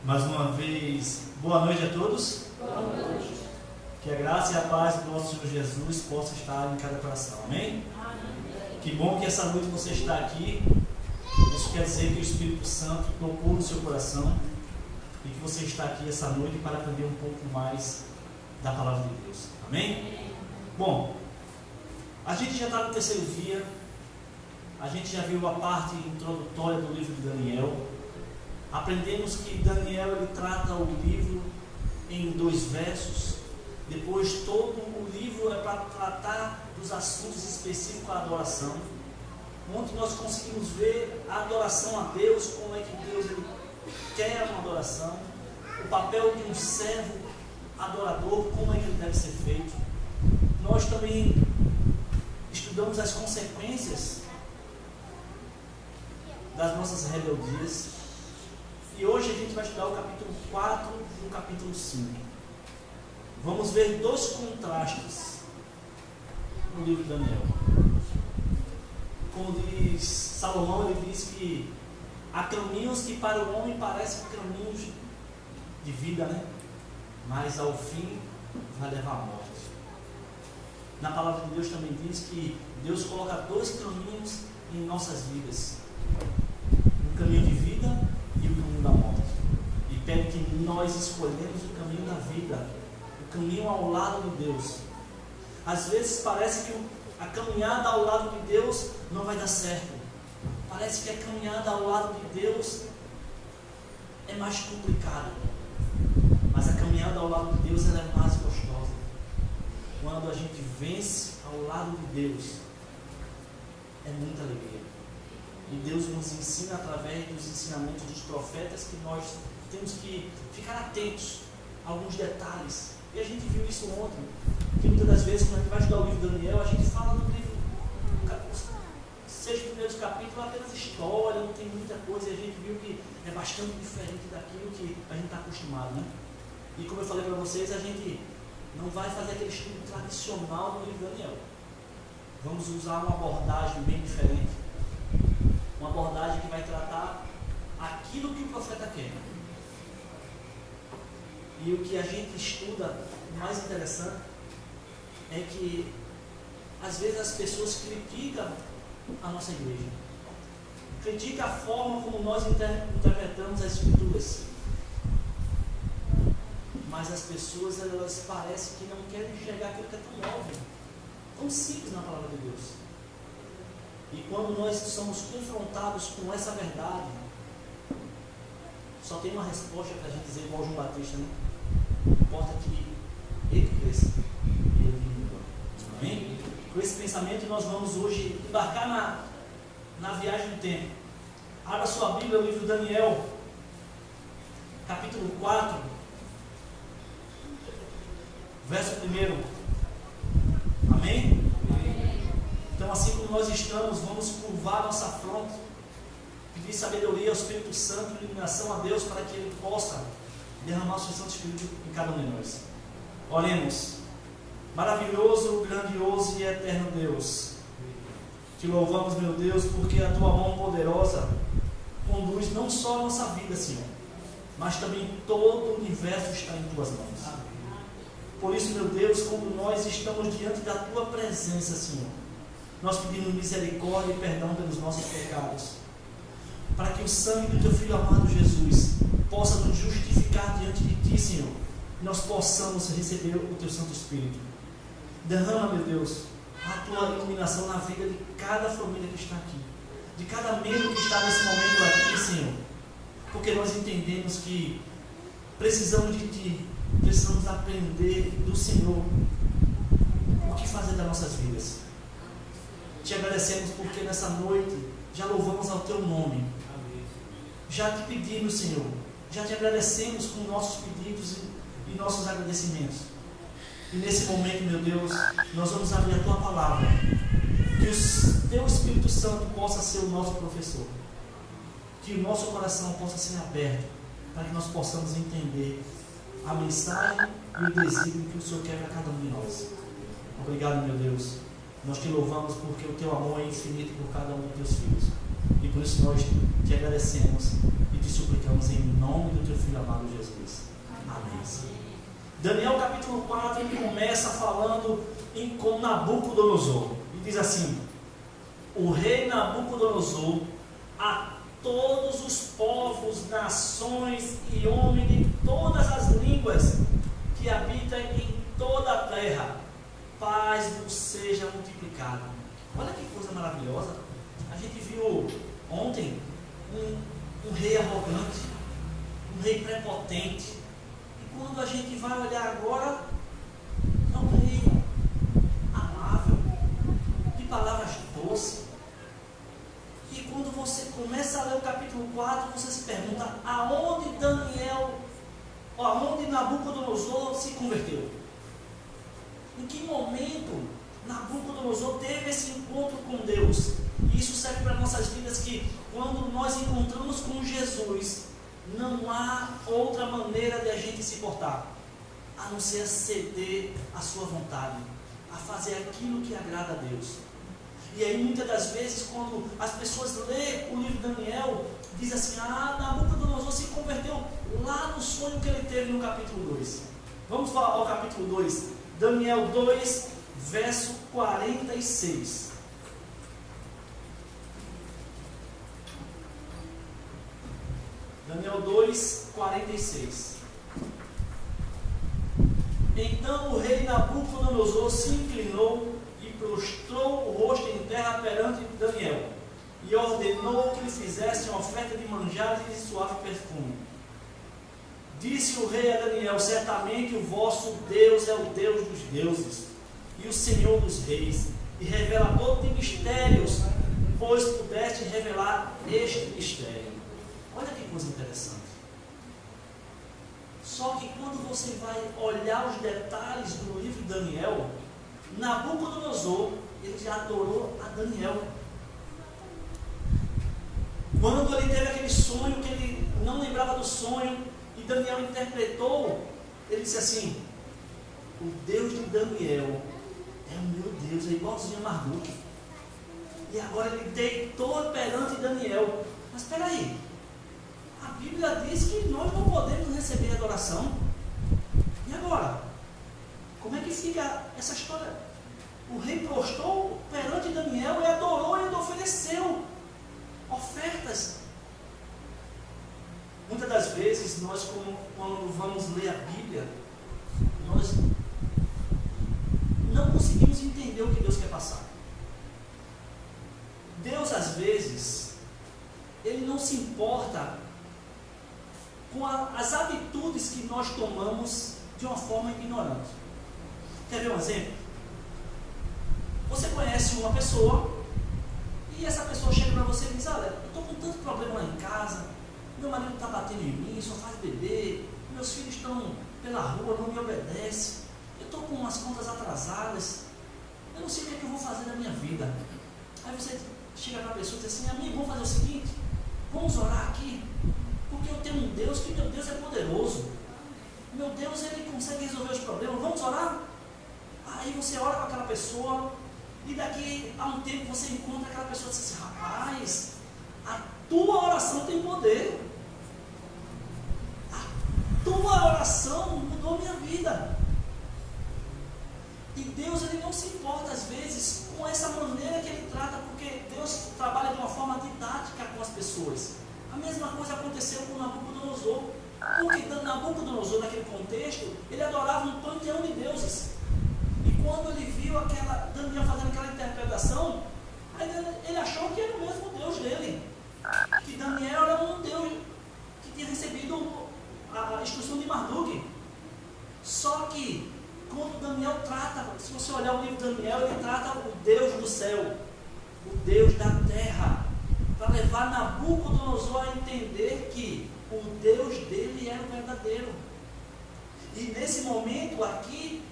Mais uma vez, boa noite a todos. Boa noite. Que a graça e a paz do nosso Senhor Jesus possa estar em cada coração. Amém? Amém. Que bom que essa noite você está aqui. Isso quer dizer que o Espírito Santo tocou no seu coração e que você está aqui essa noite para aprender um pouco mais da palavra de Deus. Amém? Bom, a gente já está no terceiro dia. A gente já viu a parte introdutória do livro de Daniel. Aprendemos que Daniel ele trata o livro em 2 versos. Depois todo o livro é para tratar dos assuntos específicos da adoração, onde nós conseguimos ver a adoração a Deus, como é que Deus ele quer uma adoração, o papel de um servo adorador, como é que ele deve ser feito. Nós também estudamos as consequências das nossas rebeldias. E hoje a gente vai estudar o capítulo 4 e o capítulo 5. Vamos ver 2 contrastes no livro de Daniel. Como diz Salomão, ele diz que há caminhos que para o homem parecem caminhos de vida, né? Mas ao fim vai levar à morte. Na palavra de Deus também diz que Deus coloca 2 caminhos em nossas vidas. Um caminho de vida e o caminho da morte. E pede que nós escolhemos o caminho da vida, o caminho ao lado de Deus. Às vezes parece que a caminhada ao lado de Deus não vai dar certo. Parece que a caminhada ao lado de Deus é mais complicada. Mas a caminhada ao lado de Deus ela é mais gostosa. Quando a gente vence ao lado de Deus, é muita alegria. E Deus nos ensina através dos ensinamentos dos profetas que nós temos que ficar atentos a alguns detalhes. E a gente viu isso ontem, que muitas das vezes quando a gente vai estudar o livro de Daniel, a gente fala no livro, os 6 primeiros capítulos, apenas história, não tem muita coisa, e a gente viu que é bastante diferente daquilo que a gente está acostumado, né? E como eu falei para vocês, a gente não vai fazer aquele estudo tradicional do livro de Daniel. Vamos usar uma abordagem bem diferente. Uma abordagem que vai tratar aquilo que o profeta quer. E o que a gente estuda, o mais interessante, é que às vezes as pessoas criticam a nossa igreja. Criticam a forma como nós interpretamos as escrituras. Mas as pessoas, elas parecem que não querem enxergar aquilo que é tão óbvio, tão simples na palavra de Deus. E quando nós somos confrontados com essa verdade, só tem uma resposta para a gente dizer, igual João Batista, né? Importa que ele cresça e ele diminua. Amém? Com esse pensamento nós vamos hoje embarcar na viagem do tempo. Abra sua Bíblia, o livro de Daniel, capítulo 4, verso 1. Amém? Então, assim como nós estamos, vamos curvar nossa fronte, pedir sabedoria ao Espírito Santo, iluminação a Deus, para que Ele possa derramar o seu Santo Espírito em cada um de nós. Oremos. Maravilhoso, grandioso e eterno Deus, te louvamos, meu Deus, porque a Tua mão poderosa conduz não só a nossa vida, Senhor, mas também todo o universo está em Tuas mãos. Por isso, meu Deus, quando nós estamos diante da Tua presença, Senhor, nós pedimos misericórdia e perdão pelos nossos pecados, para que o sangue do Teu Filho amado Jesus possa nos justificar diante de Ti, Senhor, e nós possamos receber o Teu Santo Espírito. Derrama, meu Deus, a Tua iluminação na vida de cada família que está aqui, de cada membro que está nesse momento aqui, Senhor, porque nós entendemos que precisamos de Ti, precisamos aprender do Senhor o que fazer das nossas vidas. Te agradecemos porque nessa noite já louvamos ao Teu nome. Já te pedimos, Senhor, já te agradecemos com nossos pedidos e nossos agradecimentos. E nesse momento, meu Deus, nós vamos abrir a Tua palavra. Que o Teu Espírito Santo possa ser o nosso professor. Que o nosso coração possa ser aberto, para que nós possamos entender a mensagem e o desígnio que o Senhor quer para cada um de nós. Obrigado, meu Deus. Nós te louvamos porque o Teu amor é infinito por cada um dos Teus filhos. E por isso nós te agradecemos e te suplicamos em nome do Teu Filho amado Jesus. Amém. Daniel capítulo 4, ele começa falando com Nabucodonosor. E diz assim: o rei Nabucodonosor, a todos os povos, nações e homens de todas as línguas que habitam em toda a terra, paz vos seja multiplicada. Olha que coisa maravilhosa. A gente viu ontem um rei arrogante, um rei prepotente. E quando a gente vai olhar agora, é um rei amável, de palavras doces. E quando você começa a ler o capítulo 4, você se pergunta aonde Nabucodonosor se converteu. Em que momento Nabucodonosor teve esse encontro com Deus? E isso serve para nossas vidas, que quando nós encontramos com Jesus, não há outra maneira de a gente se portar, a não ser ceder à sua vontade, a fazer aquilo que agrada a Deus. E aí muitas das vezes, quando as pessoas lêem o livro de Daniel, diz assim: Nabucodonosor se converteu lá no sonho que ele teve no capítulo 2. Vamos ao capítulo 2, Daniel 2, verso 46. Daniel 2, 46. Então o rei Nabucodonosor se inclinou e prostrou o rosto em terra perante Daniel, e ordenou que lhe fizessem uma oferta de manjares e de suave perfume. Disse o rei a Daniel: certamente o vosso Deus é o Deus dos deuses e o Senhor dos reis, e revelador de mistérios, pois pudeste revelar este mistério. Olha que coisa interessante. Só que quando você vai olhar os detalhes do livro de Daniel, Nabucodonosor, ele já adorou a Daniel. Quando ele teve aquele sonho que ele não lembrava do sonho, e Daniel interpretou, ele disse assim: o Deus de Daniel é o meu Deus, é igualzinho a Marduk. E agora ele deitou perante Daniel. Mas espera aí, a Bíblia diz que nós não podemos receber adoração. E agora? Como é que fica essa história? O rei prostrou perante Daniel e adorou e ainda ofereceu ofertas. Muitas das vezes, nós, quando vamos ler a Bíblia, nós não conseguimos entender o que Deus quer passar. Deus, às vezes, Ele não se importa com as atitudes que nós tomamos de uma forma ignorante. Quer ver um exemplo? Você conhece uma pessoa e essa pessoa chega para você e diz: olha, eu estou com tanto problema lá em casa, meu marido está batendo em mim, só faz beber, meus filhos estão pela rua, não me obedecem, eu estou com umas contas atrasadas, eu não sei o que é que eu vou fazer na minha vida. Aí você chega para a pessoa e diz assim: amigo, vamos fazer o seguinte, vamos orar aqui, porque eu tenho um Deus que, meu Deus, é poderoso, meu Deus, Ele consegue resolver os problemas, vamos orar? Aí você ora com aquela pessoa, e daqui a um tempo você encontra aquela pessoa e diz assim: rapaz, a tua oração tem poder, a tua oração mudou minha vida. E Deus, Ele não se importa às vezes com essa maneira que Ele trata, porque Deus trabalha de uma forma didática com as pessoas. A mesma coisa aconteceu com Nabucodonosor, porque Nabucodonosor, naquele contexto, ele adorava um panteão de deuses. E quando ele viu Daniel fazendo aquela interpretação, aí ele achou que era o mesmo Deus dele, que Daniel era um Deus que tinha recebido a instrução de Marduk. Só que quando Daniel trata, se você olhar o livro de Daniel, ele trata o Deus do céu, o Deus da terra, para levar Nabucodonosor a entender que o Deus dele era o verdadeiro. E nesse momento aqui,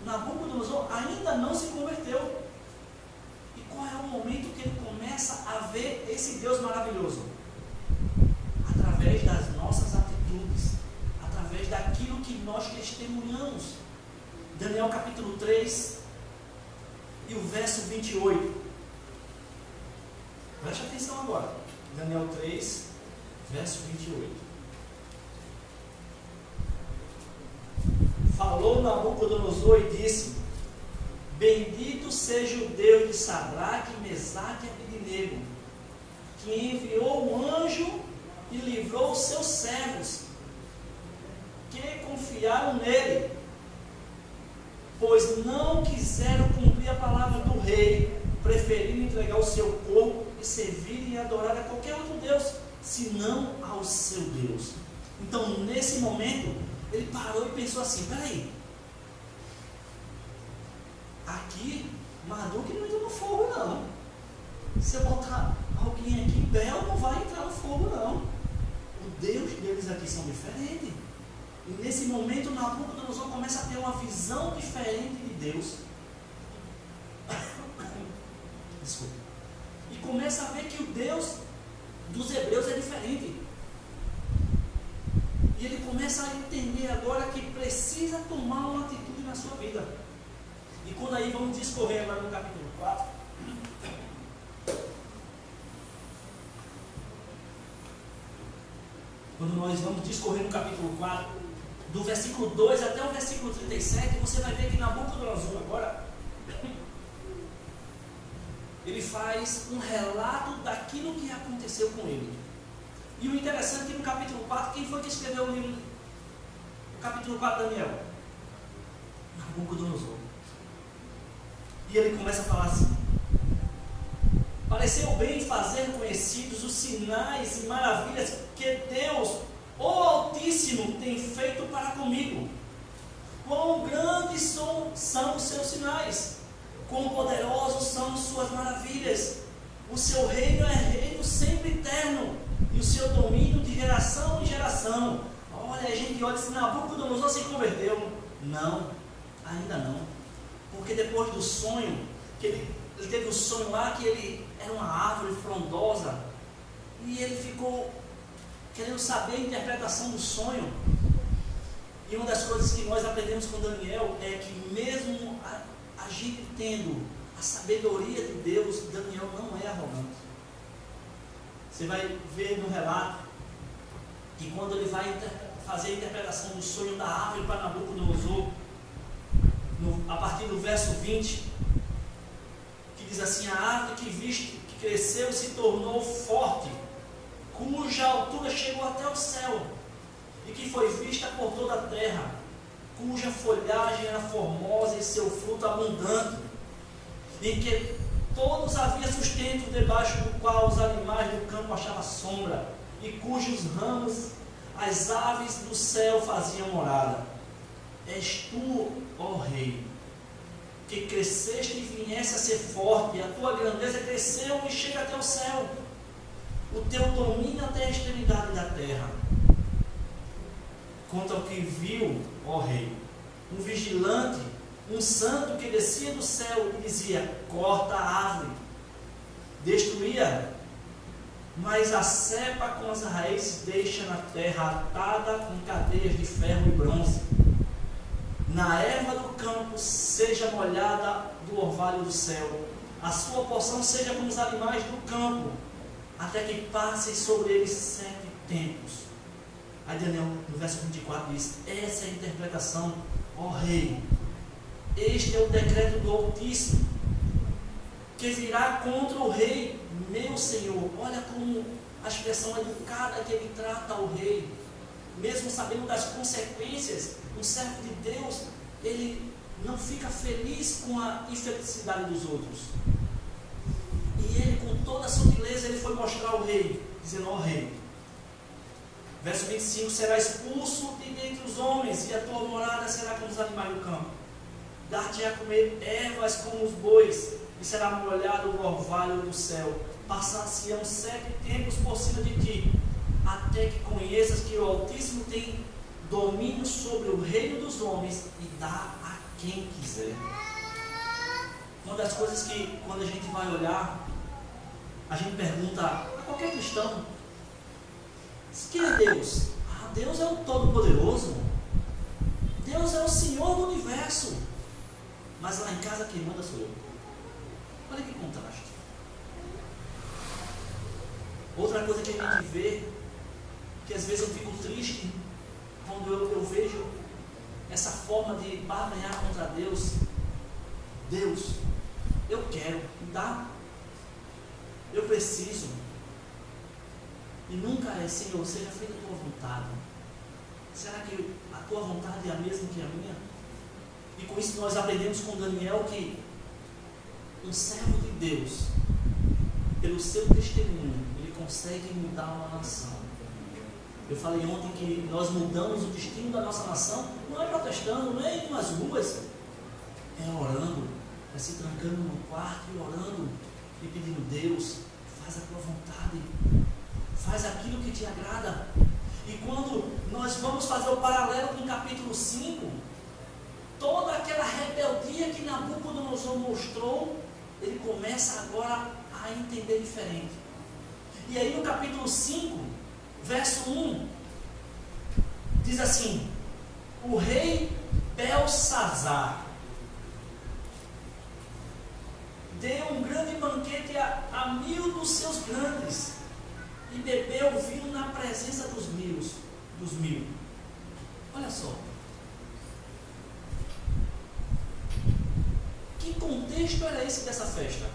Nabucodonosor ainda não se converteu. E qual é o momento que ele começa a ver esse Deus maravilhoso? Através das nossas atitudes, através daquilo que nós testemunhamos. Daniel capítulo 3 e o verso 28. Preste atenção agora. Daniel 3, verso 28. falou Nabucodonosor e disse: bendito seja o Deus de Sadraque, Mesaque e Abednego, que enviou um anjo e livrou os seus servos, que confiaram nele, pois não quiseram cumprir a palavra do rei, preferindo entregar o seu corpo e servir e adorar a qualquer outro Deus, senão ao seu Deus. Então, nesse momento, ele parou e pensou assim: peraí, aqui Marduk não entra no fogo não. Se eu botar alguém aqui, Bel não vai entrar no fogo não. O Deus deles aqui são diferentes. E nesse momento Nabucodonosor começa a ter uma visão diferente de Deus. Desculpa. E começa a ver que o Deus dos hebreus é diferente. E ele começa a entender agora que precisa tomar uma atitude na sua vida. E quando aí vamos discorrer agora no capítulo 4. Quando nós vamos discorrer no capítulo 4, do versículo 2 até o versículo 37, você vai ver que Nabucodonosor agora, ele faz um relato daquilo que aconteceu com ele. E o interessante é que no capítulo 4, quem foi que escreveu o livro? O capítulo 4 de Daniel? Nabucodonosor. E ele começa a falar assim: pareceu bem fazer conhecidos os sinais e maravilhas que Deus, o Altíssimo, tem feito para comigo. Quão grandes são os seus sinais, quão poderosos são suas maravilhas. O seu reino é reino sempre eterno, e o seu domínio de geração em geração. Olha, a gente olha assim: Nabucodonosor se converteu? Não, ainda não. Porque depois do sonho, que ele teve um sonho lá que ele era uma árvore frondosa, e ele ficou querendo saber a interpretação do sonho. E uma das coisas que nós aprendemos com Daniel é que mesmo a gente tendo a sabedoria de Deus, Daniel não é arrogante. Você vai ver no relato que quando ele vai fazer a interpretação do sonho da árvore para Nabucodonosor, a partir do verso 20, que diz assim: a árvore que viste, que cresceu e se tornou forte, cuja altura chegou até o céu, e que foi vista por toda a terra, cuja folhagem era formosa e seu fruto abundante, em que todos haviam sustento, debaixo do qual os animais do campo achavam sombra, e cujos ramos as aves do céu faziam morada. És tu, ó Rei, que cresceste e viesse a ser forte, a tua grandeza cresceu e chega até o céu, o teu domínio até a extremidade da terra. Quanto ao que viu, ó Rei, um vigilante, um santo que descia do céu e dizia: corta a árvore, destruía, mas a cepa com as raízes deixa na terra atada com cadeias de ferro e bronze. Na erva do campo seja molhada do orvalho do céu, a sua porção seja como os animais do campo, até que passem sobre eles 7 tempos. Aí Daniel, no verso 24, diz: essa é a interpretação, ó Rei. Este é o decreto do Altíssimo, que virá contra o rei, meu Senhor. Olha como a expressão educada que ele trata o rei, mesmo sabendo das consequências. Um servo de Deus, ele não fica feliz com a infelicidade dos outros. E ele, com toda a sutileza, ele foi mostrar ao rei, dizendo: ó Rei, verso 25, será expulso de dentre os homens, e a tua morada será como os animais do campo. Dar-te a comer ervas como os bois, e será molhado o orvalho do céu. Passar-se-ão 7 tempos por cima de ti, até que conheças que o Altíssimo tem domínio sobre o reino dos homens e dá a quem quiser. Uma das coisas que, quando a gente vai olhar, a gente pergunta a qualquer cristão: quem é Deus? Ah, Deus é o Todo-Poderoso. Deus é o Senhor do Universo. Mas lá em casa quem manda sou eu. Olha que contraste. Outra coisa que a gente vê, que às vezes eu fico triste quando eu vejo essa forma de barganhar contra Deus. Deus, eu quero, me dá. Eu preciso. E nunca é, Senhor, seja feita a tua vontade. Será que a tua vontade é a mesma que a minha? E com isso nós aprendemos com Daniel que um servo de Deus, pelo seu testemunho, ele consegue mudar uma nação. Eu falei ontem que nós mudamos o destino da nossa nação, não é protestando, não é indo nas ruas, é orando, é se trancando no quarto e orando e pedindo: Deus, faz a tua vontade, faz aquilo que te agrada. E quando nós vamos fazer o paralelo com o capítulo 5, toda aquela rebeldia que Nabucodonosor mostrou, ele começa agora a entender diferente. E aí no capítulo 5, verso 1, diz assim: o rei Belsazar deu um grande banquete a 1000 dos seus grandes, e bebeu vinho na presença dos mil. Olha só. Que contexto era esse dessa festa?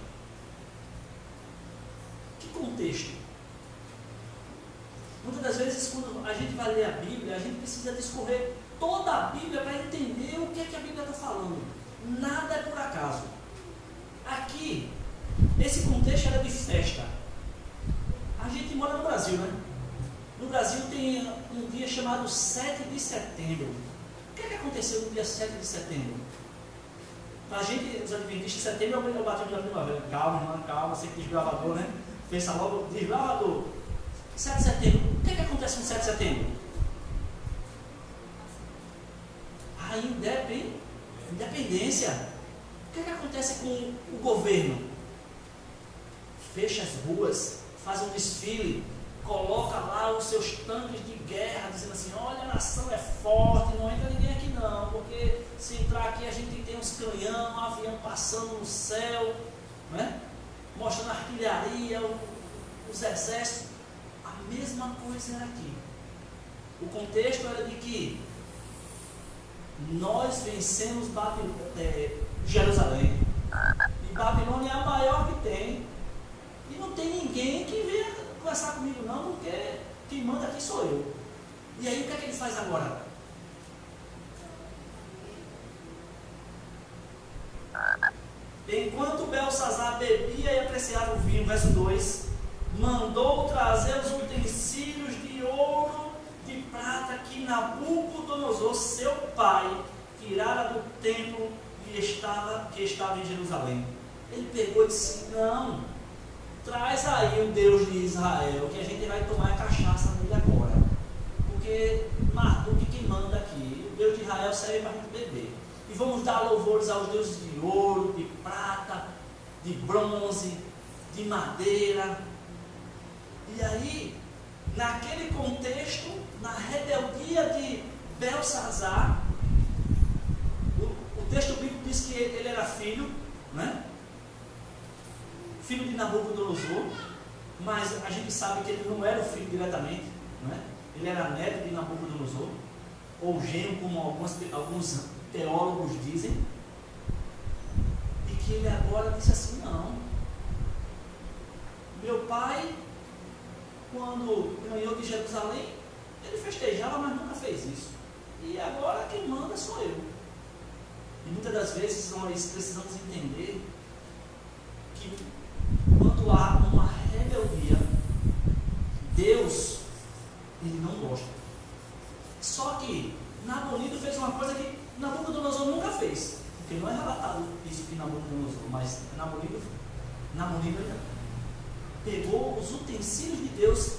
Que contexto? Muitas das vezes, quando a gente vai ler a Bíblia, a gente precisa discorrer toda a Bíblia para entender o que é que a Bíblia está falando. Nada é por acaso. Aqui, esse contexto era de festa. A gente mora no Brasil, né? No Brasil tem um dia chamado 7 de setembro. O que é que aconteceu no dia 7 de setembro? A gente, os adventistas de setembro, eu bati na primavera. Calma, irmã, calma, você que desbravador, né? Pensa logo, desbravador. 7 de setembro. O que é que acontece no 7 de setembro? A independência. O que é que acontece com o governo? Fecha as ruas, faz um desfile, coloca lá os seus tanques de guerra, dizendo assim: olha, a nação é forte, não entra ninguém aqui não, porque se entrar aqui a gente tem uns canhão, um avião passando no céu, né? Mostrando a artilharia, os exércitos. A mesma coisa era aqui. O contexto era de que nós vencemos Jerusalém, e Babilônia é a maior que tem, e não tem ninguém que venha conversar comigo não, porque quem manda aqui sou eu. E aí o que é que ele faz agora? Enquanto Belsazar bebia e apreciava o vinho, verso 2, mandou trazer os utensílios de ouro, de prata, que Nabucodonosor, seu pai, tirara do templo que estava em Jerusalém. Ele pegou e disse: não, traz aí o Deus de Israel, que a gente vai tomar cachaça nele agora, porque Marduk quem manda aqui, o Deus de Israel serve para a gente beber, e vamos dar louvores aos deuses de ouro, de prata, de bronze, de madeira. E aí, naquele contexto, na rebeldia de Belsazar, o texto bíblico diz que ele era filho, né? Filho de Nabucodonosor, mas a gente sabe que ele não era o filho diretamente, né? Ele era neto de Nabucodonosor, ou genro, como alguns teólogos dizem, e que ele agora disse assim: não, meu pai, quando ganhou de Jerusalém, ele festejava, mas nunca fez isso, e agora quem manda sou eu. E muitas das vezes nós precisamos entender que quando há uma rebeldia, Deus, ele não gosta. Só que Nabonido fez uma coisa que Nabucodonosor nunca fez, porque não é relatado isso de Nabucodonosor, mas Nabonido pegou os utensílios de Deus.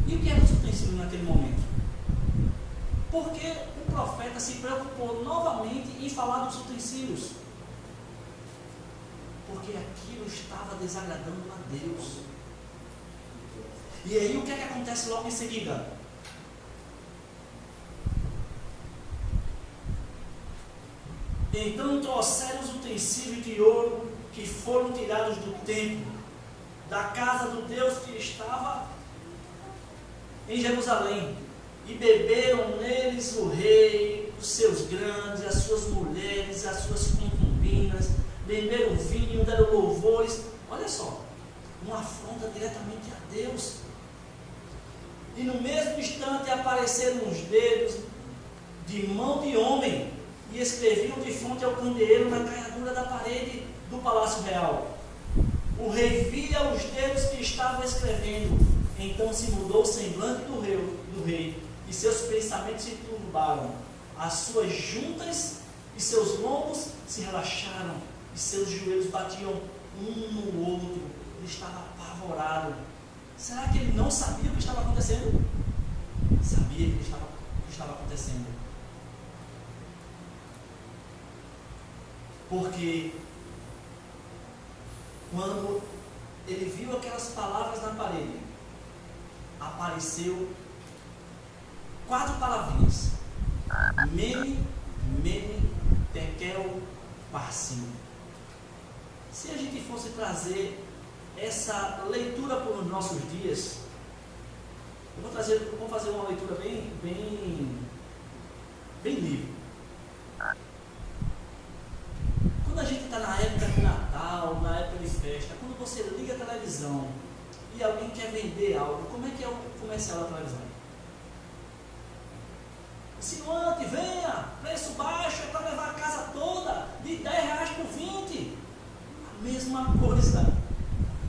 E o que eram os utensílios naquele momento? Porque o profeta se preocupou novamente em falar dos utensílios, porque aquilo estava desagradando a Deus. E aí o que é que acontece logo em seguida? Então trouxeram os utensílios de ouro que foram tirados do templo, da casa do Deus que estava em Jerusalém, e beberam neles o rei, os seus grandes, as suas mulheres, as suas concubinas, beberam vinho, deram louvores. Olha só, uma afronta diretamente a Deus. E no mesmo instante apareceram os dedos de mão de homem e escreviam de frente ao candeeiro na caiadura da parede do palácio real. O rei via os dedos que estavam escrevendo, então se mudou o semblante do rei, e seus pensamentos se turbaram. As suas juntas e seus lombos se relaxaram, e seus joelhos batiam um no outro. Ele estava apavorado. Será que ele não sabia o que estava acontecendo? Sabia o que estava acontecendo. Porque quando ele viu aquelas palavras na parede, apareceu 4 palavrinhas: Mene, Mene, Tekel, Parsim. Se a gente fosse trazer essa leitura para os nossos dias, vou fazer uma leitura bem livre. Quando a gente está na época de Natal, na época de festa, quando você liga a televisão e alguém quer vender algo, como é que é o comercial da televisão? Insinuante, venha, preço baixo, é para levar a casa toda, de R$10 por 20. A mesma coisa.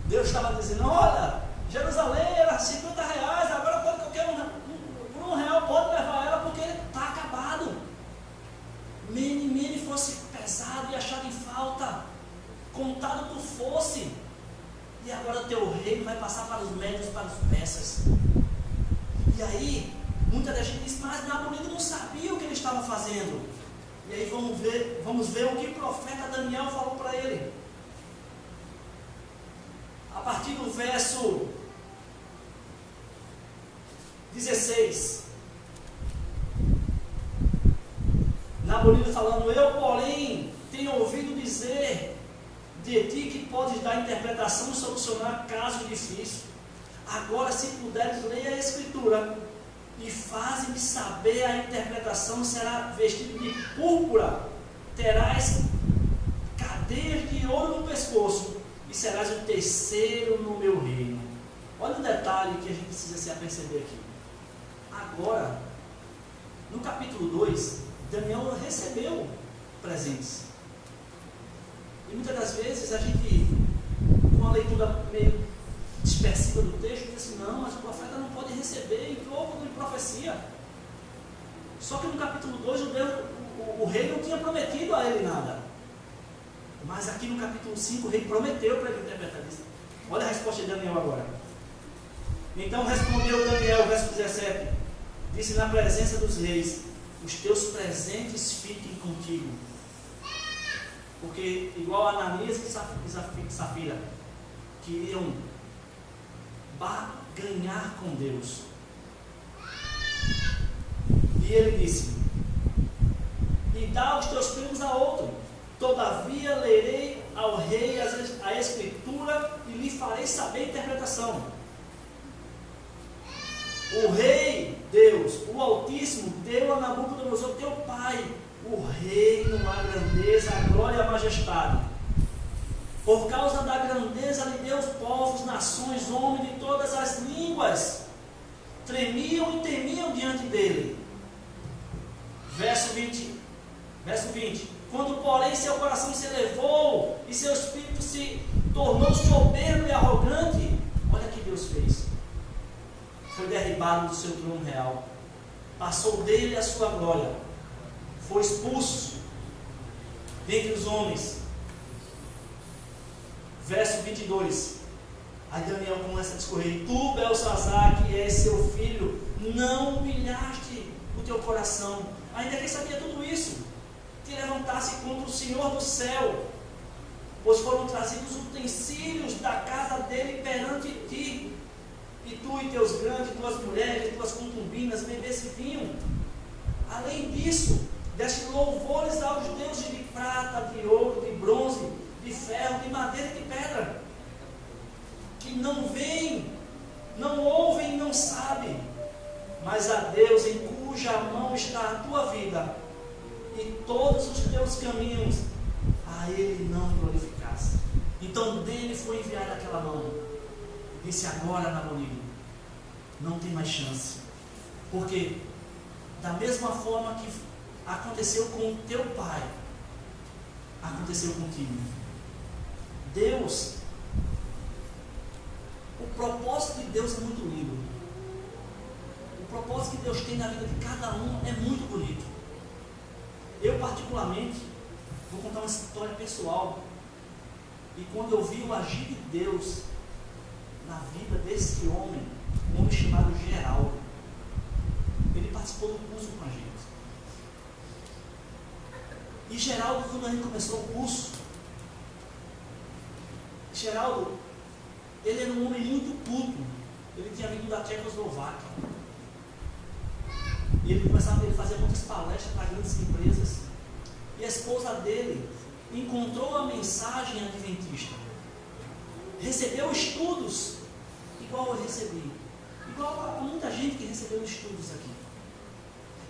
Deus estava dizendo, olha, Jerusalém era R$50, agora pode qualquer por R$1 pode levar ela porque está acabado. Mene fosse pesado e achado em falta, contado tu fosse, e agora teu reino vai passar para os médios, para os persas. E aí, muita da gente diz, mas Nabonido não sabia o que ele estava fazendo. E aí vamos ver o que o profeta Daniel falou para ele. A partir do verso 16, Nabonido falando, eu porém tenho ouvido dizer de ti que podes dar interpretação e solucionar casos difíceis. Agora, se puderes, leia a escritura e faze-me saber a interpretação. Será vestido de púrpura, terás cadeias de ouro no pescoço e serás o terceiro no meu reino. Olha o detalhe que a gente precisa se aperceber aqui. Agora, no capítulo 2, Daniel recebeu presentes. E muitas das vezes a gente, com a leitura meio dispersiva do texto, diz assim, não, mas o profeta não pode receber em troco de profecia. Só que no capítulo 2 o rei não tinha prometido a ele nada. Mas aqui no capítulo 5 o rei prometeu para ele interpretar isso. Olha a resposta de Daniel agora. Então respondeu Daniel, verso 17, disse na presença dos reis, os teus presentes fiquem contigo. Porque igual Ananias e Safira queriam barganhar com Deus. E ele disse, e dá os teus primos a outro. Todavia lerei ao rei a escritura e lhe farei saber a interpretação. O rei, Deus, o Altíssimo, deu a Nabucodonosor, teu pai, o reino, a grandeza, a glória e a majestade. Por causa da grandeza lhe deu os povos, nações, homens de todas as línguas, tremiam e temiam diante dele. Verso 20. Quando, porém, seu coração se elevou e seu espírito se tornou soberbo e arrogante, olha o que Deus fez. Foi derribado do seu trono real, passou dele a sua glória, foi expulso dentre os homens. Verso 22, aí Daniel começa a discorrer, tu, Belsazar, que és seu filho, não humilhaste o teu coração, ainda que sabia tudo isso, te levantasse contra o Senhor do céu, pois foram trazidos utensílios da casa dele perante ti, e tu e teus grandes, tuas mulheres, tuas concubinas bebesse vinho. Além disso, deste louvores aos deuses de prata, de ouro, de bronze, de ferro, de madeira e de pedra, que não veem, não ouvem, não sabem, mas a Deus em cuja mão está a tua vida e todos os teus caminhos a ele não glorificasse. Então dele foi enviada aquela mão. Disse: agora, Nabonido, não tem mais chance. Porque da mesma forma que aconteceu com o teu pai, aconteceu contigo. Deus, o propósito de Deus é muito lindo. O propósito que Deus tem na vida de cada um é muito bonito. Eu particularmente vou contar uma história pessoal. E quando eu vi o agir de Deus na vida desse homem, um homem chamado Geraldo, ele participou do curso com a gente. E Geraldo, quando a gente começou o curso, Geraldo, ele era um homem muito culto. Ele tinha vindo da Tchecoslováquia. E ele fazia muitas palestras para grandes empresas. E a esposa dele encontrou a mensagem adventista. Recebeu estudos igual eu recebi. Igual a muita gente que recebeu estudos aqui.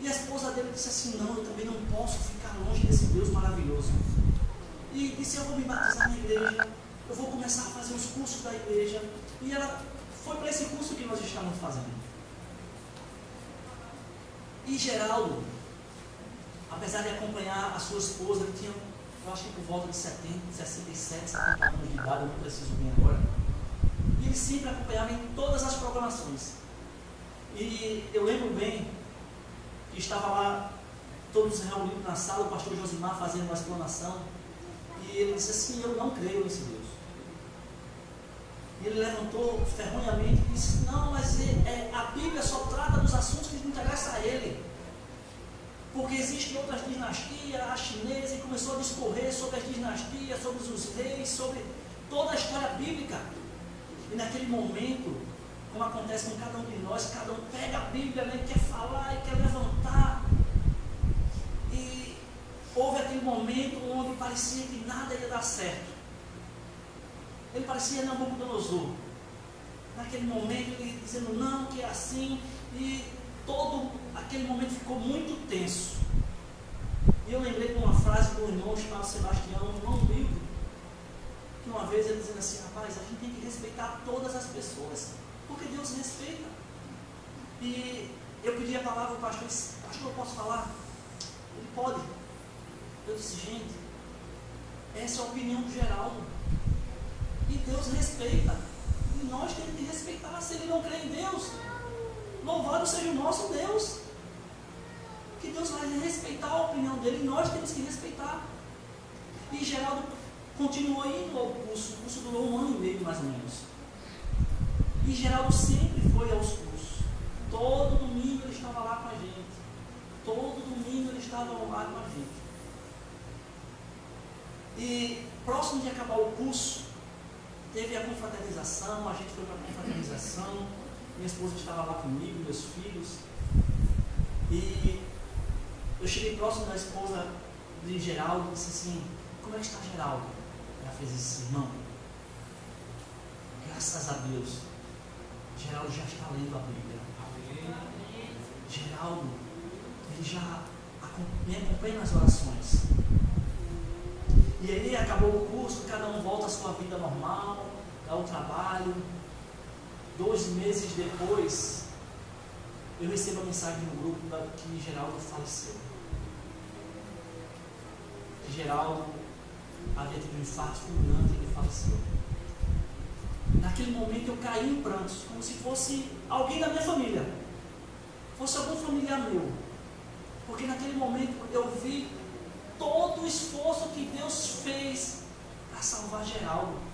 E a esposa dele disse assim: não, eu também não posso ficar longe desse Deus maravilhoso. E disse: eu vou me batizar na igreja, eu vou começar a fazer os cursos da igreja. E ela foi para esse curso que nós estávamos fazendo. E Geraldo, apesar de acompanhar a sua esposa, que tinha, eu acho que por volta de 67, 70 anos de idade, eu não preciso bem agora, e ele sempre acompanhava em todas as programações. E eu lembro bem que estava lá, todos reunidos na sala, o pastor Josimar fazendo uma explanação, e ele disse assim: eu não creio nesse Deus. E ele levantou ferronhamente e disse: não, mas a Bíblia só trata dos assuntos que interessam a ele. Porque existem outras dinastias, a chinesa, e começou a discorrer sobre as dinastias, sobre os reis, sobre toda a história bíblica. E naquele momento, como acontece com cada um de nós, cada um pega a Bíblia, né, quer falar e quer levantar. E houve aquele momento onde parecia que nada ia dar certo. Ele parecia Nabucodonosor. Naquele momento ele dizendo não, que é assim, e todo aquele momento ficou muito tenso. E eu lembrei de uma frase do irmão chamado Sebastião, um irmão humilde, que uma vez ele dizendo assim: rapaz, a gente tem que respeitar todas as pessoas, porque Deus respeita. E eu pedi a palavra ao pastor, disse: pastor, eu posso falar? Ele pode. Eu disse: gente, essa é a opinião do Geraldo, e Deus respeita, e nós temos que respeitar. Se ele não crê em Deus, louvado seja o nosso Deus, que Deus vai respeitar a opinião dele, e nós temos que respeitar. E Geraldo continuou indo ao curso. O curso durou 1 ano e meio mais ou menos. E Geraldo sempre foi aos cursos. Todo domingo ele estava lá com a gente. Todo domingo ele estava lá com a gente. E próximo de acabar o curso, teve a confraternização. A gente foi para a confraternização. Minha esposa estava lá comigo, meus filhos. E eu cheguei próximo da esposa de Geraldo e disse assim: como é que está Geraldo? Ela fez isso: irmão, graças a Deus, Geraldo já está lendo a Bíblia. Amém. Geraldo, ele já me acompanha nas orações. E aí acabou o curso, cada um volta à sua vida normal, ao trabalho. 2 meses depois, eu recebo a mensagem no grupo que Geraldo faleceu. Geraldo havia tido um infarto fulminante e ele faleceu. Naquele momento eu caí em prantos, como se fosse alguém da minha família, fosse algum familiar meu. Porque naquele momento eu vi todo o esforço que Deus fez para salvar Geraldo.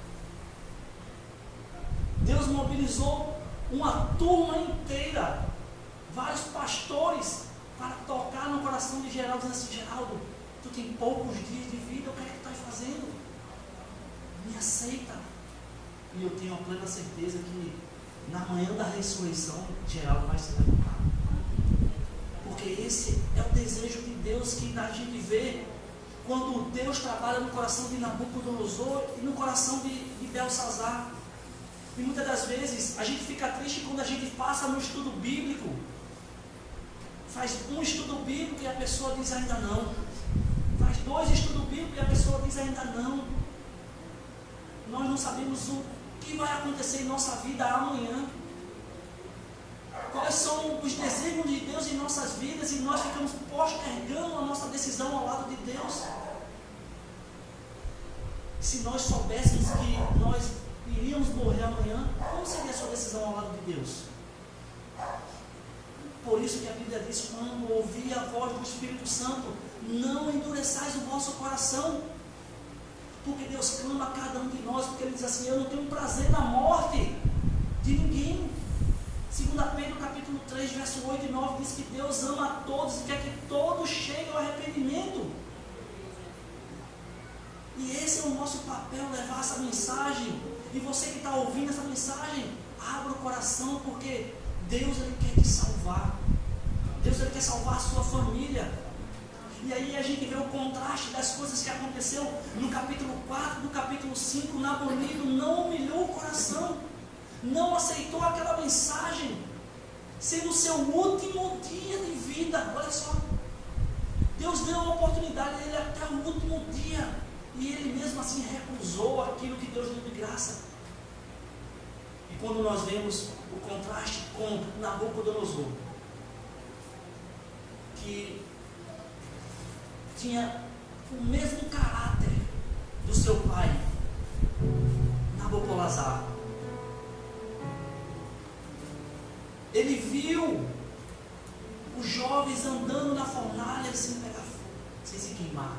Deus mobilizou uma turma inteira, vários pastores, para tocar no coração de Geraldo, dizendo assim: Geraldo, tu tem poucos dias de vida, o que é que tu estás fazendo? Me aceita. E eu tenho a plena certeza que na manhã da ressurreição, Geraldo vai se levantar. Porque esse é o desejo de Deus que a gente vê quando Deus trabalha no coração de Nabucodonosor e no coração de Belsazar. E muitas das vezes a gente fica triste quando a gente passa no estudo bíblico, faz um estudo bíblico e a pessoa diz: ainda não, 2 estudo bíblico e a pessoa diz ainda não. Nós não sabemos o que vai acontecer em nossa vida amanhã. Quais são os desígnios de Deus em nossas vidas e nós ficamos postergando a nossa decisão ao lado de Deus. Se nós soubéssemos que nós iríamos morrer amanhã, como seria a sua decisão ao lado de Deus? Por isso que a Bíblia diz, quando ouvir a voz do Espírito Santo, não endureçais o vosso coração. Porque Deus clama a cada um de nós, porque Ele diz assim, eu não tenho prazer na morte de ninguém. 2 Pedro capítulo 3, verso 8 e 9 diz que Deus ama a todos e quer que todos cheguem ao arrependimento. E esse é o nosso papel, levar essa mensagem. E você que está ouvindo essa mensagem, abra o coração, porque Deus Ele quer te salvar. Deus Ele quer salvar a sua família. E aí a gente vê o contraste das coisas que aconteceu no capítulo 4, no capítulo 5, Nabonido não humilhou o coração, não aceitou aquela mensagem, sendo o seu último dia de vida. Olha só, Deus deu a oportunidade dele até o último dia, e ele mesmo assim recusou aquilo que Deus deu de graça. E quando nós vemos o contraste com Nabucodonosor, que tinha o mesmo caráter do seu pai, Nabopolassar. Ele viu os jovens andando na fornalha sem pegar fogo, sem se queimar.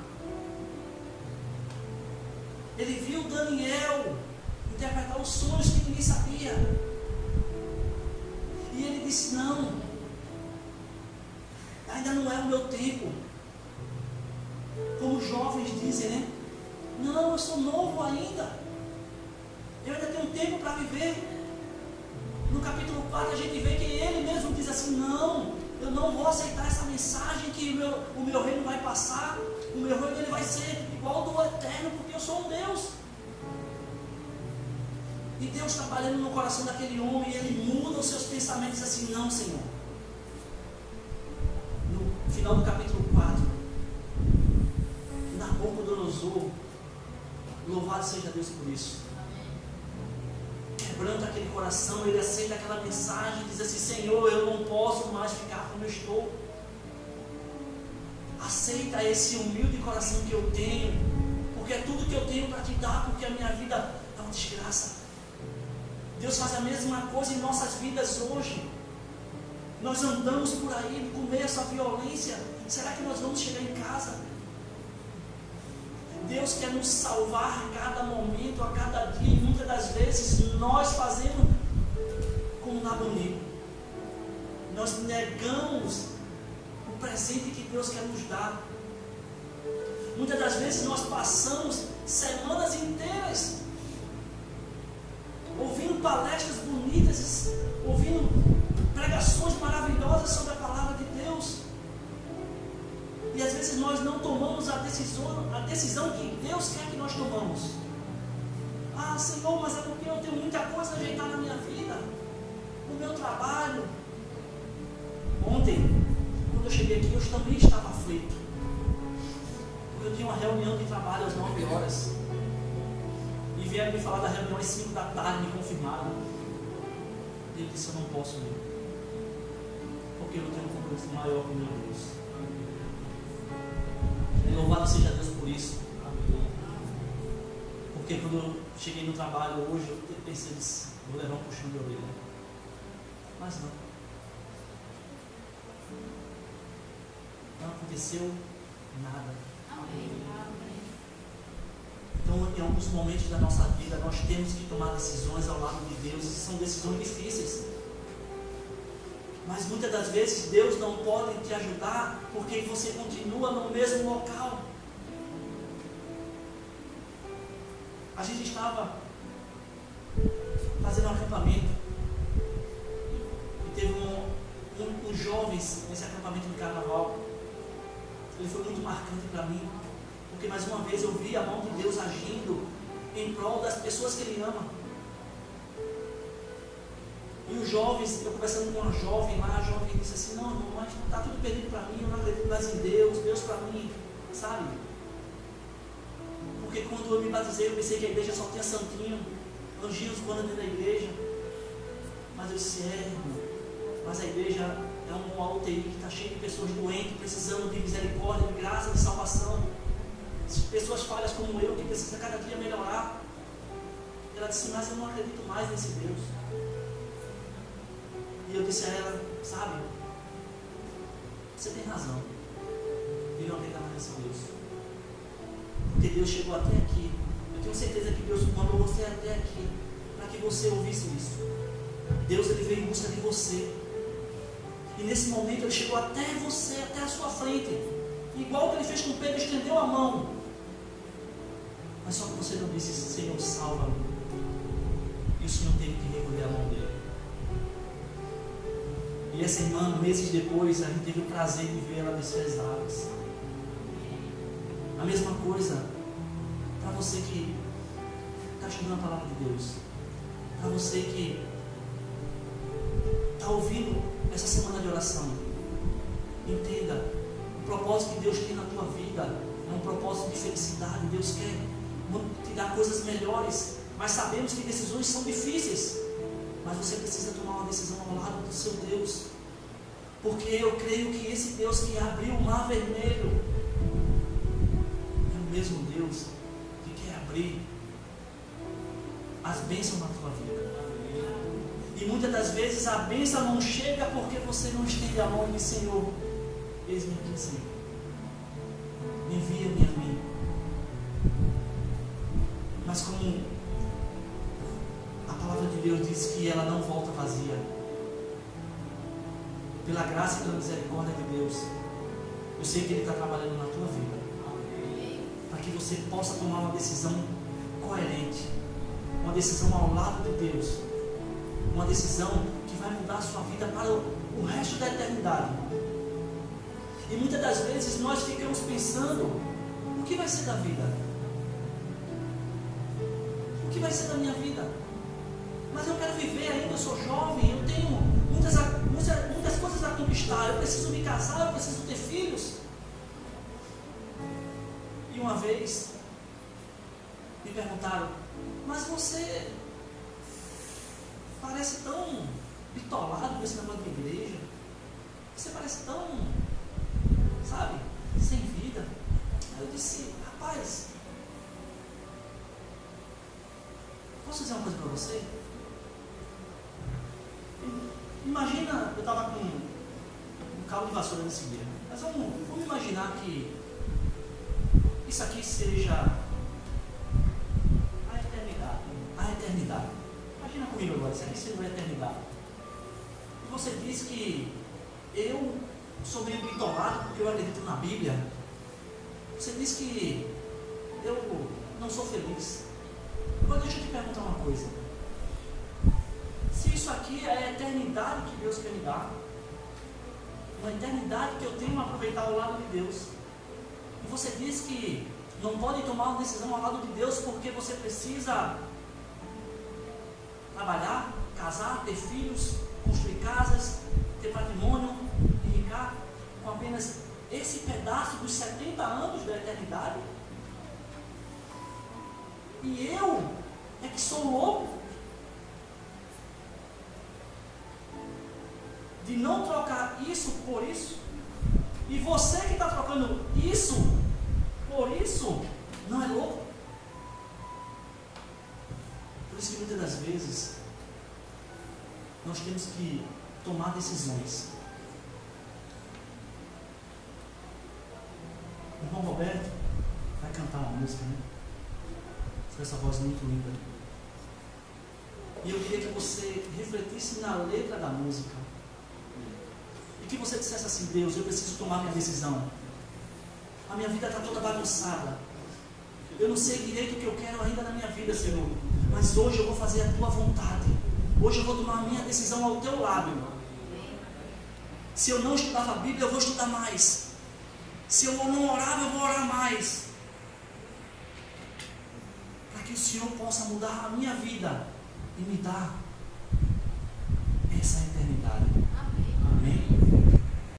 Ele viu Daniel interpretar os sonhos que ninguém sabia. E ele disse, não, ainda não é o meu tempo. Como os jovens dizem, né? Não, eu sou novo ainda. Eu ainda tenho tempo para viver. No capítulo 4 a gente vê que ele mesmo diz assim, não, eu não vou aceitar essa mensagem que o meu reino vai passar. O meu reino ele vai ser igual ao do eterno, porque eu sou um Deus. E Deus trabalhando no coração daquele homem, e ele muda os seus pensamentos assim, não, Senhor. No final do capítulo 4, Nabucodonosor, louvado seja Deus por isso, quebrando aquele coração, ele aceita aquela mensagem e diz assim, Senhor, eu não posso mais ficar como eu estou. Aceita esse humilde coração que eu tenho, porque é tudo que eu tenho para te dar, porque a minha vida é uma desgraça. Deus faz a mesma coisa em nossas vidas hoje. Nós andamos por aí, no começo a violência, será que nós vamos chegar em casa? Deus quer nos salvar a cada momento, a cada dia, e muitas das vezes nós fazemos como Nabonido. Nós negamos o presente que Deus quer nos dar. Muitas das vezes nós passamos semanas inteiras ouvindo palestras bonitas, ouvindo pregações maravilhosas sobre a palavra de Deus. E às vezes nós não tomamos a decisão que Deus quer que nós tomamos. Ah, Senhor, mas é porque eu tenho muita coisa a ajeitar na minha vida, no meu trabalho. Ontem, quando eu cheguei aqui, eu também estava aflito. Porque eu tinha uma reunião de trabalho às 9 horas. E vieram me falar da reunião às 5 da tarde, me confirmaram. E eu disse, eu não posso ir. Porque eu tenho um compromisso maior com meu Deus. Louvado seja Deus por isso. Porque quando eu cheguei no trabalho hoje, eu pensei, vou levar um puxão de orelha. Mas não. Não aconteceu nada. Então, em alguns momentos da nossa vida, nós temos que tomar decisões ao lado de Deus. E são decisões difíceis. Mas muitas das vezes Deus não pode te ajudar porque você continua no mesmo local. A gente estava fazendo um acampamento e teve uns jovens nesse acampamento de carnaval. Ele foi muito marcante para mim, porque mais uma vez eu vi a mão de Deus agindo em prol das pessoas que Ele ama. E os jovens, eu conversando com uma jovem lá, a jovem disse assim, não, irmão, mas está tudo perdido para mim, eu não acredito mais em Deus, Deus para mim, sabe? Porque quando eu me batizei, eu pensei que a igreja só tinha santinho, anjinhos voando dentro da igreja. Mas eu disse, irmão, mas a igreja é uma UTI que está cheia de pessoas doentes, precisando de misericórdia, de graça, de salvação. Pessoas falhas como eu, que precisam cada dia melhorar. Ela disse, mas eu não acredito mais nesse Deus. E eu disse a ela, sabe, você tem razão. Ele não acredita mais nesse Deus. Porque Deus chegou até aqui. Eu tenho certeza que Deus mandou você até aqui para que você ouvisse isso. Deus, ele veio em busca de você. E nesse momento ele chegou até você, até a sua frente. Igual que ele fez com Pedro, estendeu a mão. Mas só que você não disse, Senhor, salva-me. E o Senhor teve que recolher a mão dele. E essa irmã, meses depois, a gente teve o prazer de ver ela descer as águas. A mesma coisa para você que está estudando a palavra de Deus. Para você que está ouvindo essa semana de oração. Entenda, o propósito que Deus tem na tua vida é um propósito de felicidade. Deus quer te dar coisas melhores. Mas sabemos que decisões são difíceis. Mas você precisa tomar uma decisão ao lado do seu Deus. Porque eu creio que esse Deus que abriu o mar vermelho é o mesmo Deus que quer abrir as bênçãos na tua vida. E muitas das vezes a bênção não chega porque você não estende a mão e diz, Senhor, eis-me aqui, Senhor. Envia-me a mim. Mas como a palavra de Deus diz que ela não volta vazia, pela graça e pela misericórdia de Deus, eu sei que Ele está trabalhando na tua vida, para que você possa tomar uma decisão coerente, uma decisão ao lado de Deus, uma decisão que vai mudar a sua vida para o resto da eternidade. E muitas das vezes nós ficamos pensando, o que vai ser da vida? O que vai ser da minha vida? Mas eu quero viver ainda, eu sou jovem, eu tenho muitas coisas a conquistar, eu preciso me casar, eu preciso ter filhos. E uma vez me perguntaram, mas você parece tão bitolado com esse negócio de igreja, você parece tão, sabe, sem vida. Aí eu disse, rapaz, posso dizer uma coisa para você? Imagina, eu estava com um cabo de vassoura nesse dia, mas vamos imaginar que isso aqui seja a eternidade. A eternidade. Imagina comigo agora, isso aqui seja a eternidade. E você diz que eu sou meio bitolado porque eu acredito na Bíblia. Você diz que eu não sou feliz. Agora deixa eu te perguntar uma coisa. Se isso aqui é a eternidade que Deus quer me dar, uma eternidade que eu tenho a aproveitar ao lado de Deus, e você diz que não pode tomar uma decisão ao lado de Deus porque você precisa trabalhar, casar, ter filhos, construir casas, ter patrimônio e ficar com apenas esse pedaço dos 70 anos da eternidade, e eu é que sou louco de não trocar isso por isso, e você que está trocando isso por isso, não é louco? Por isso que muitas das vezes nós temos que tomar decisões. O irmão Roberto vai cantar uma música, né? Com essa voz muito linda. E eu queria que você refletisse na letra da música. E que você dissesse assim, Deus, eu preciso tomar minha decisão. A minha vida está toda bagunçada. Eu não sei direito o que eu quero ainda na minha vida, Senhor. Mas hoje eu vou fazer a Tua vontade. Hoje eu vou tomar a minha decisão ao Teu lado. Se eu não estudava a Bíblia, eu vou estudar mais. Se eu não orava, eu vou orar mais. Para que o Senhor possa mudar a minha vida e me dar